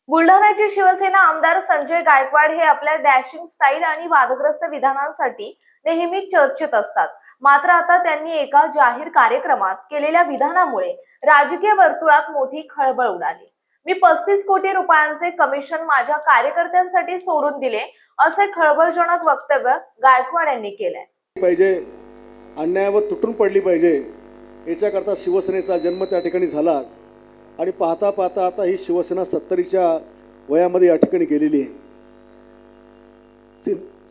बुलढाण्याचे शिवसेना आमदार संजय गायकवाड हे आपल्या डॅशिंग स्टाईल आणि वादग्रस्त विधानांसाठी नेहमी चर्चेत असतात। मात्र आता त्यांनी एका जाहीर कार्यक्रमात केलेल्या विधानामुळे राजकीय वर्तुळात मोठी खळबळ उडाली। मी 35 कोटी रुपयांचे कमिशन माझ्या कार्यकर्त्यांसाठी सोडून दिले, असे खळबळजनक वक्तव्य गायकवाड यांनी केले। पाहिजे, अन्यायावर तुटून पडली पाहिजे, याच्याकरता शिवसेनेचा जन्म त्या ठिकाणी झाला आणि पाहता पाहता आता ही शिवसेना 70च्या वयामध्ये या ठिकाणी गेलेली आहे।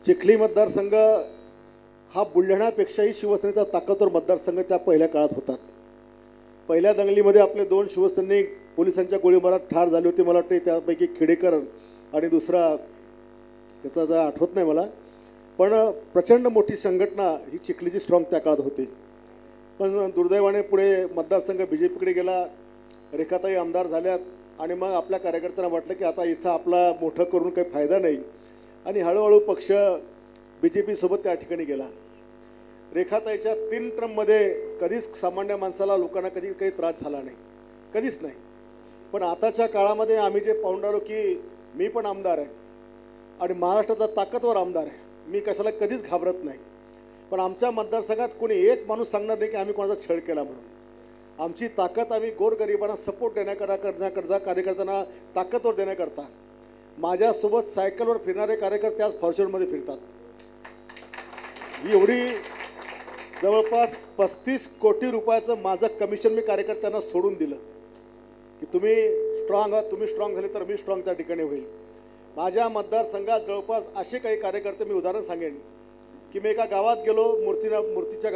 चिखली मतदारसंघ हा बुलढाण्यापेक्षाही शिवसेनेचा ताकदवर मतदारसंघ त्या पहिल्या काळात होता। पहिल्या दंगलीमध्ये आपले 2 शिवसैनिक पोलिसांच्या गोळीबारात ठार झाले होते। मला वाटते त्यापैकी खेडेकर आणि दुसरा त्याचा आठवत नाही मला, पण प्रचंड मोठी संघटना ही चिखलीची स्ट्रॉंग त्या काळात होती। पण दुर्दैवाने पुढे मतदारसंघ बीजेपीकडे गेला, रेखाताई आमदार झाल्यात आणि मग आपल्या कार्यकर्त्यांना वाटलं की आता इथं आपला मोठं करून काही फायदा नाही आणि हळूहळू पक्ष बीजेपी सोबत त्या ठिकाणी गेला। रेखाताईच्या 3 टर्ममध्ये कधीच सामान्य माणसाला लोकांना कधी काही त्रास झाला नाही, कधीच नाही। पण आताच्या काळामध्ये आम्ही जे पाहून राहिलो की मी पण आमदार आहे आणि महाराष्ट्राचा ताकदवर आमदार आहे, मी कशाला कधीच घाबरत नाही। पण आमच्या मतदारसंघात कोणी एक माणूस सांगणार नाही की आम्ही कोणाचा छळ केला म्हणून। आमची ताकद आम्ही गोरगरिबांना सपोर्ट करण्याकरता कार्यकर्त्यांना ताकदवर देण्याकरता माझ्यासोबत सायकलवर फिरणारे कार्यकर्ते आज फॉर्च्युनरमध्ये फिरतात। एवढी जवळपास 35 कोटी रुपयाचं माझं कमिशन मी कार्यकर्त्यांना सोडून दिलं की तुम्ही स्ट्रॉंग आहात, तुम्ही स्ट्रॉंग झाले तर मी स्ट्रॉंग त्या ठिकाणी होईल। माझ्या मतदारसंघात जवळपास असे काही कार्यकर्ते, मी उदाहरण सांगेन की मी एका गावात गेलो, मूर्तीच्या